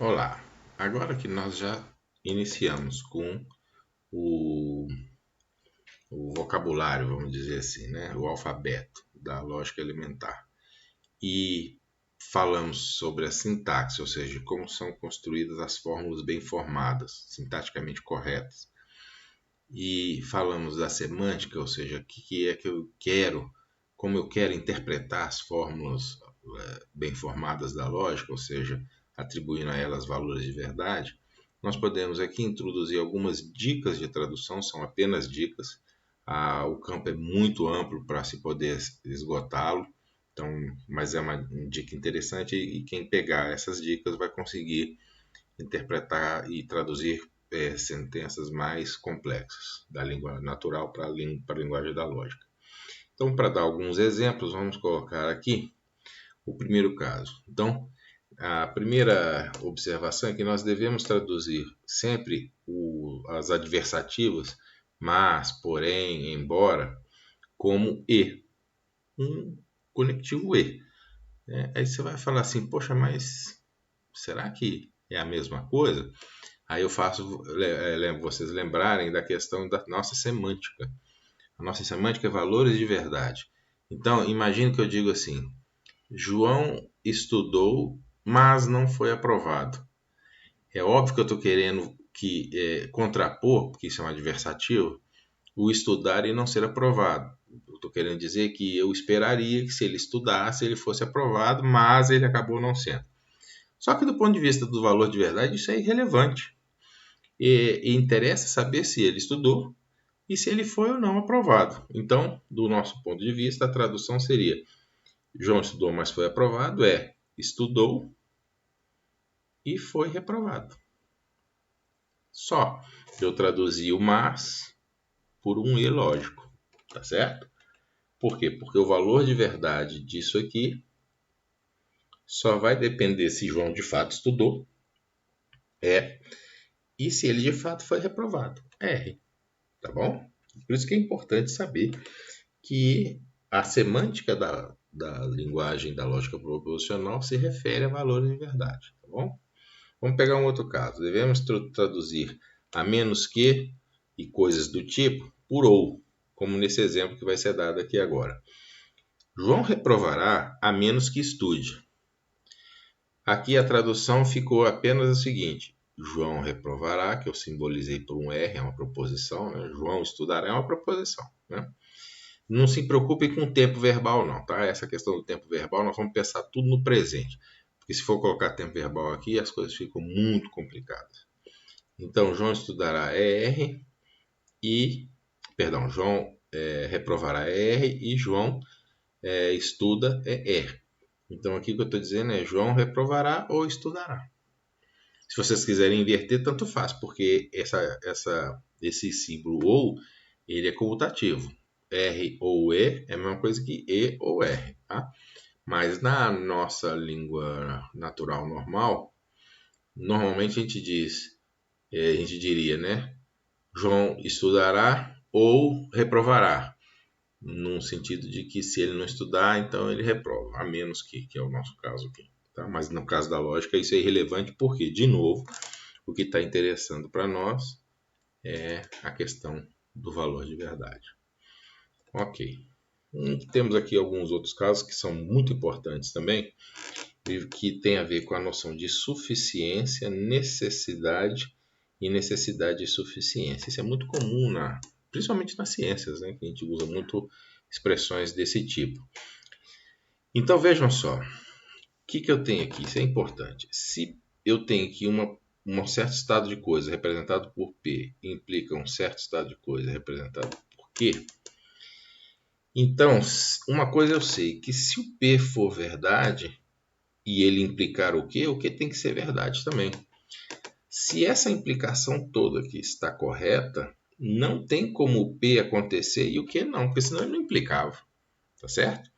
Olá, agora que nós já iniciamos com o, o vocabulário, vamos dizer assim, né? O alfabeto da lógica elementar, e falamos sobre a sintaxe, ou seja, como são construídas as fórmulas bem formadas, sintaticamente corretas, e falamos da semântica, ou seja, o que é que eu quero, como eu quero interpretar as fórmulas bem formadas da lógica, ou seja, atribuindo a elas valores de verdade. Nós podemos aqui introduzir algumas dicas de tradução, são apenas dicas. O campo é muito amplo para se poder esgotá-lo, então, mas é uma dica interessante e quem pegar essas dicas vai conseguir interpretar e traduzir sentenças mais complexas, da língua natural para a linguagem da lógica. Então, para dar alguns exemplos, vamos colocar aqui o primeiro caso. Então, a primeira observação é que nós devemos traduzir sempre as adversativas, mas, porém, embora, como e, um conectivo e. Aí você vai falar assim, poxa, mas será que é a mesma coisa? Aí eu faço vocês lembrarem da questão da nossa semântica. A nossa semântica é valores de verdade. Então, imagine que eu digo assim: João estudou, mas não foi aprovado. É óbvio que eu estou querendo contrapor, porque isso é um adversativo, o estudar e não ser aprovado. Eu estou querendo dizer que eu esperaria que se ele estudasse, ele fosse aprovado, mas ele acabou não sendo. Só que do ponto de vista do valor de verdade, isso é irrelevante. E interessa saber se ele estudou e se ele foi ou não aprovado. Então, do nosso ponto de vista, a tradução seria: João estudou, mas foi aprovado, estudou e foi reprovado. Só eu traduzi o mas por um e lógico, tá certo? Por quê? Porque o valor de verdade disso aqui só vai depender se João de fato estudou, e se ele de fato foi reprovado, R, tá bom? Por isso que é importante saber que a semântica da linguagem da lógica proposicional se refere a valores de verdade, tá bom? Vamos pegar um outro caso. Devemos traduzir a menos que e coisas do tipo por ou, como nesse exemplo que vai ser dado aqui agora. João reprovará a menos que estude. Aqui a tradução ficou apenas a seguinte: João reprovará, que eu simbolizei por um R, é uma proposição, né? João estudará é uma proposição, né? Não se preocupe com o tempo verbal, não, tá? Essa questão do tempo verbal, nós vamos pensar tudo no presente. Porque se for colocar tempo verbal aqui, as coisas ficam muito complicadas. Então, João estudará R e... Perdão, João reprovará R e João estuda R. Então, aqui o que eu estou dizendo é João reprovará ou estudará. Se vocês quiserem inverter, tanto faz, porque esse símbolo ou, ele é comutativo. R ou E é a mesma coisa que E ou R, tá? Mas na nossa língua natural normal, normalmente a gente diria, né? João estudará ou reprovará, num sentido de que se ele não estudar, então ele reprova, a menos que é o nosso caso aqui. Tá? Mas no caso da lógica, isso é irrelevante porque, de novo, o que está interessando para nós é a questão do valor de verdade. Ok. Temos aqui alguns outros casos que são muito importantes também, que tem a ver com a noção de suficiência, necessidade e necessidade de suficiência. Isso é muito comum, principalmente nas ciências, né, que a gente usa muito expressões desse tipo. Então vejam só, o que eu tenho aqui? Isso é importante. Se eu tenho aqui um certo estado de coisa representado por P implica um certo estado de coisa representado por Q, então uma coisa eu sei, que se o P for verdade e ele implicar o Q tem que ser verdade também. Se essa implicação toda aqui está correta, não tem como o P acontecer e o Q não, porque senão ele não implicava, tá certo?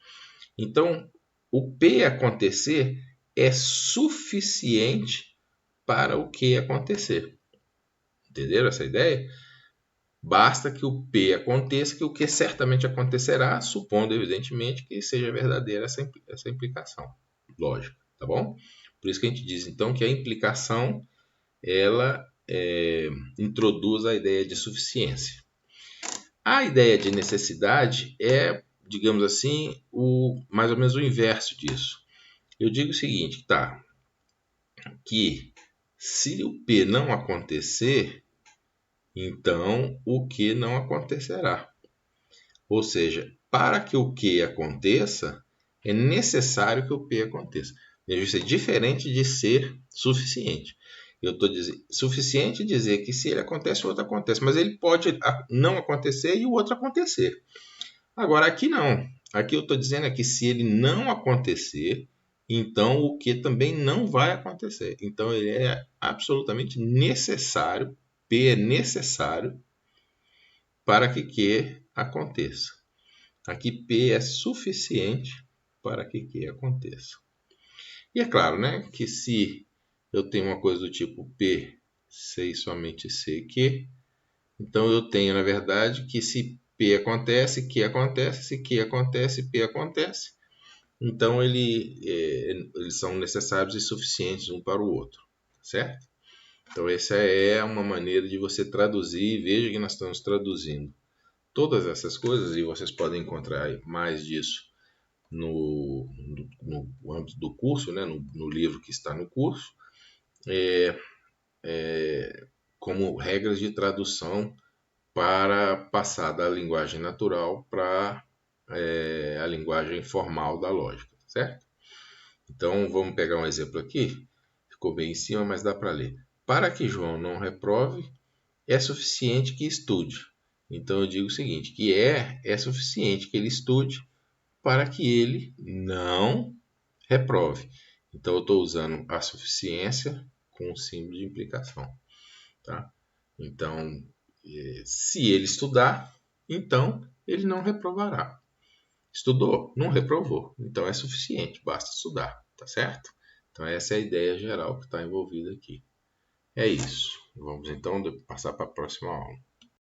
Então, o P acontecer é suficiente para o Q acontecer. Entenderam essa ideia? Basta que o P aconteça, que o Q certamente acontecerá, supondo, evidentemente, que seja verdadeira essa implicação. Lógico, tá bom? Por isso que a gente diz, então, que a implicação, ela introduz a ideia de suficiência. A ideia de necessidade é, digamos assim, mais ou menos o inverso disso. Eu digo o seguinte, tá, que se o P não acontecer, então o Q não acontecerá. Ou seja, para que o Q aconteça, é necessário que o P aconteça. Isso é diferente de ser suficiente. Eu estou dizendo, suficiente dizer que se ele acontece, o outro acontece. Mas ele pode não acontecer e o outro acontecer. Agora, aqui não. Aqui eu estou dizendo é que se ele não acontecer, então o que também não vai acontecer. Então ele é absolutamente necessário, P é necessário para que Q aconteça. Aqui P é suficiente para que Q aconteça. E é claro, né, que se eu tenho uma coisa do tipo P, C e somente C, Q, então eu tenho, na verdade, que se P acontece, Q acontece, se Q acontece, P acontece. Então eles são necessários e suficientes um para o outro, certo? Então essa é uma maneira de você traduzir. Veja que nós estamos traduzindo todas essas coisas e vocês podem encontrar mais disso no âmbito do curso, né? no livro que está no curso, como regras de tradução para passar da linguagem natural para a linguagem formal da lógica, certo? Então vamos pegar um exemplo aqui, ficou bem em cima, mas dá para ler. Para que João não reprove, é suficiente que estude. Então eu digo o seguinte, que é suficiente que ele estude para que ele não reprove. Então eu estou usando a suficiência com o símbolo de implicação. Tá? Então, se ele estudar, então ele não reprovará. Estudou? Não reprovou. Então é suficiente, basta estudar, tá certo? Então essa é a ideia geral que está envolvida aqui. É isso. Vamos então passar para a próxima aula.